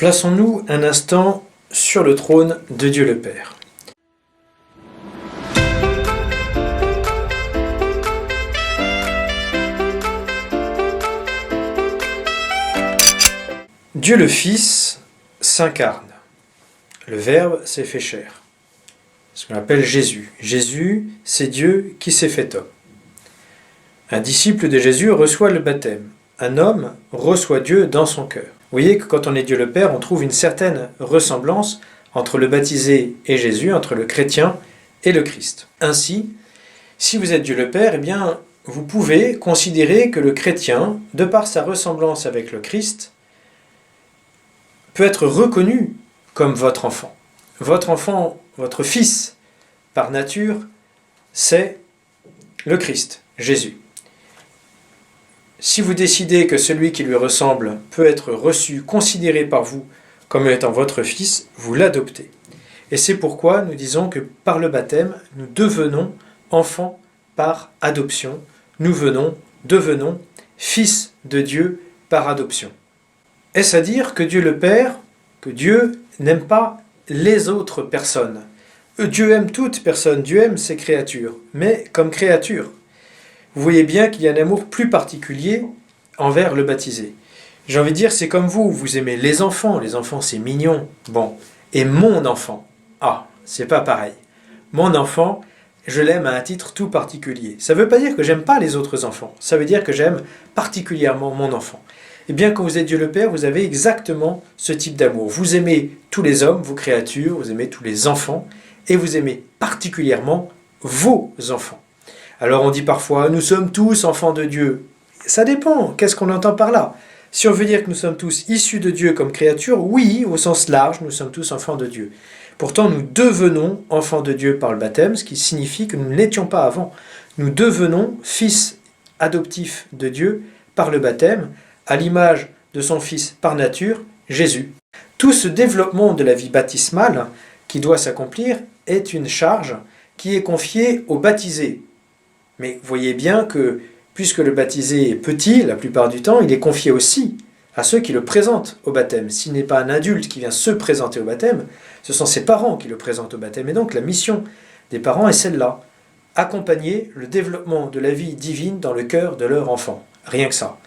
Plaçons-nous un instant sur le trône de Dieu le Père. Dieu le Fils s'incarne. Le Verbe s'est fait chair. Ce qu'on appelle Jésus. Jésus, c'est Dieu qui s'est fait homme. Un disciple de Jésus reçoit le baptême. Un homme reçoit Dieu dans son cœur. Vous voyez que quand on est Dieu le Père, on trouve une certaine ressemblance entre le baptisé et Jésus, entre le chrétien et le Christ. Ainsi, si vous êtes Dieu le Père, eh bien, vous pouvez considérer que le chrétien, de par sa ressemblance avec le Christ, peut être reconnu comme votre enfant. Votre enfant, votre fils, par nature, c'est le Christ, Jésus. Si vous décidez que celui qui lui ressemble peut être reçu, considéré par vous comme étant votre fils, vous l'adoptez. Et c'est pourquoi nous disons que par le baptême, nous devenons enfants par adoption. Nous devenons fils de Dieu par adoption. Est-ce à dire que Dieu le Père, que Dieu n'aime pas les autres personnes? Dieu aime toute personne, Dieu aime ses créatures, mais comme créature. Vous voyez bien qu'il y a un amour plus particulier envers le baptisé. J'ai envie de dire, c'est comme vous aimez les enfants c'est mignon. Bon, et mon enfant, c'est pas pareil. Mon enfant, je l'aime à un titre tout particulier. Ça ne veut pas dire que j'aime pas les autres enfants, ça veut dire que j'aime particulièrement mon enfant. Eh bien, quand vous êtes Dieu le Père, vous avez exactement ce type d'amour. Vous aimez tous les hommes, vos créatures, vous aimez tous les enfants, et vous aimez particulièrement vos enfants. Alors on dit parfois, nous sommes tous enfants de Dieu. Ça dépend, qu'est-ce qu'on entend par là? Si on veut dire que nous sommes tous issus de Dieu comme créatures, oui, au sens large, nous sommes tous enfants de Dieu. Pourtant, nous devenons enfants de Dieu par le baptême, ce qui signifie que nous ne l'étions pas avant. Nous devenons fils adoptifs de Dieu par le baptême, à l'image de son Fils par nature, Jésus. Tout ce développement de la vie baptismale qui doit s'accomplir est une charge qui est confiée aux baptisés. Mais voyez bien que, puisque le baptisé est petit, la plupart du temps, il est confié aussi à ceux qui le présentent au baptême. S'il n'est pas un adulte qui vient se présenter au baptême, ce sont ses parents qui le présentent au baptême. Et donc la mission des parents est celle-là, accompagner le développement de la vie divine dans le cœur de leur enfant. Rien que ça.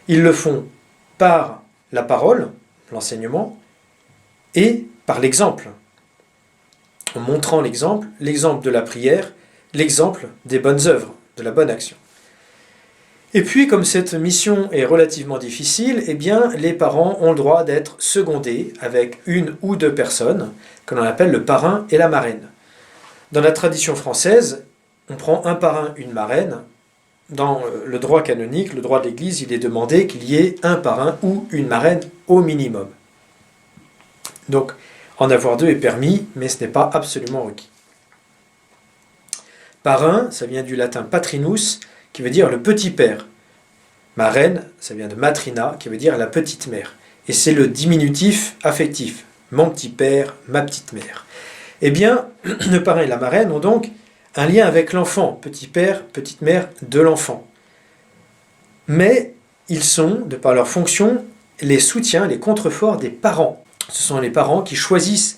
Ils le font par la parole, l'enseignement, et par l'exemple. En montrant l'exemple de la prière, l'exemple des bonnes œuvres, de la bonne action. Et puis, comme cette mission est relativement difficile, eh bien, les parents ont le droit d'être secondés avec une ou deux personnes, que l'on appelle le parrain et la marraine. Dans la tradition française, on prend un parrain, une marraine. Dans le droit canonique, le droit de l'Église, il est demandé qu'il y ait un parrain ou une marraine au minimum. Donc, en avoir deux est permis, mais ce n'est pas absolument requis. Parrain, ça vient du latin patrinus, qui veut dire le petit père. Marraine, ça vient de matrina, qui veut dire la petite mère. Et c'est le diminutif affectif. Mon petit père, ma petite mère. Eh bien, le parrain et la marraine ont donc un lien avec l'enfant, petit père, petite mère de l'enfant. Mais ils sont, de par leur fonction, les soutiens, les contreforts des parents. Ce sont les parents qui choisissent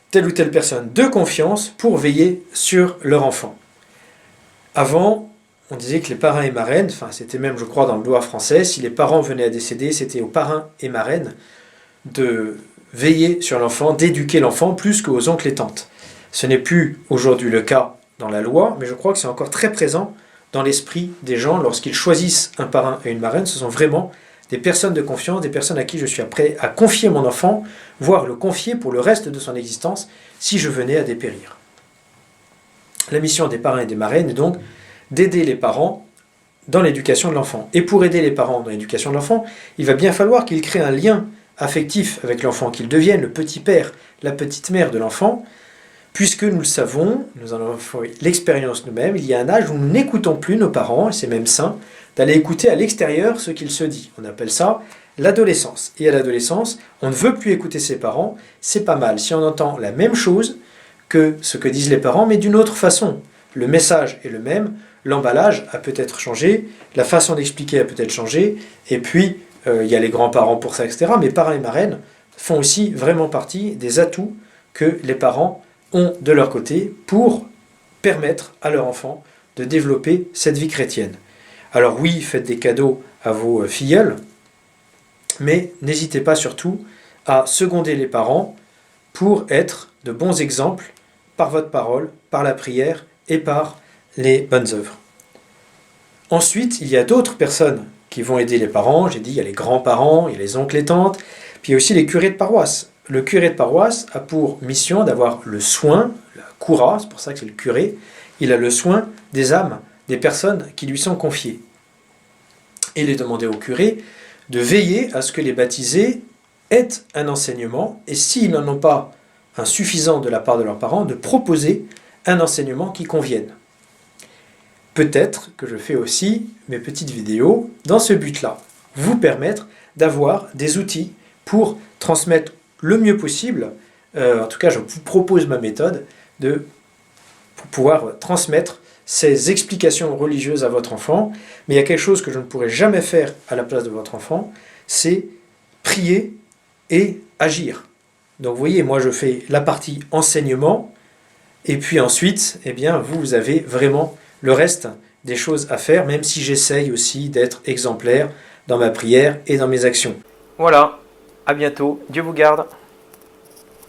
telle ou telle personne de confiance pour veiller sur leur enfant. Avant, on disait que les parrains et marraines, c'était même, je crois, dans le droit français, si les parents venaient à décéder, c'était aux parrains et marraines de veiller sur l'enfant, d'éduquer l'enfant plus qu'aux oncles et tantes. Ce n'est plus aujourd'hui le cas dans la loi, mais je crois que c'est encore très présent dans l'esprit des gens lorsqu'ils choisissent un parrain et une marraine. Ce sont vraiment des personnes de confiance, des personnes à qui je suis prêt à confier mon enfant, voire le confier pour le reste de son existence si je venais à dépérir. La mission des parrains et des marraines est donc d'aider les parents dans l'éducation de l'enfant. Et pour aider les parents dans l'éducation de l'enfant, il va bien falloir qu'ils créent un lien affectif avec l'enfant, qu'ils deviennent le petit père, la petite mère de l'enfant, puisque nous le savons, nous en avons fait l'expérience nous-mêmes, il y a un âge où nous n'écoutons plus nos parents, et c'est même sain, d'aller écouter à l'extérieur ce qu'ils se disent. On appelle ça l'adolescence. Et à l'adolescence, on ne veut plus écouter ses parents, c'est pas mal. Si on entend la même chose que ce que disent les parents, mais d'une autre façon. Le message est le même, l'emballage a peut-être changé, la façon d'expliquer a peut-être changé, et puis il y a les grands-parents pour ça, etc. Mais parrains et marraines font aussi vraiment partie des atouts que les parents ont de leur côté pour permettre à leur enfant de développer cette vie chrétienne. Alors oui, faites des cadeaux à vos filleuls, mais n'hésitez pas surtout à seconder les parents pour être de bons exemples par votre parole, par la prière et par les bonnes œuvres. Ensuite, il y a d'autres personnes qui vont aider les parents. J'ai dit, il y a les grands-parents, il y a les oncles et tantes, puis il y a aussi les curés de paroisse. Le curé de paroisse a pour mission d'avoir le soin, la coura, c'est pour ça que c'est le curé, il a le soin des âmes, des personnes qui lui sont confiées. Et il est demandé au curé de veiller à ce que les baptisés aient un enseignement, et s'ils n'en ont pas un suffisant de la part de leurs parents, de proposer un enseignement qui convienne. Peut-être que je fais aussi mes petites vidéos dans ce but-là, vous permettre d'avoir des outils pour transmettre le mieux possible, en tout cas je vous propose ma méthode, pour pouvoir transmettre ces explications religieuses à votre enfant, mais il y a quelque chose que je ne pourrai jamais faire à la place de votre enfant, c'est prier et agir. Donc vous voyez, moi je fais la partie enseignement, et puis ensuite, eh bien, vous avez vraiment le reste des choses à faire, même si j'essaye aussi d'être exemplaire dans ma prière et dans mes actions. Voilà, à bientôt, Dieu vous garde.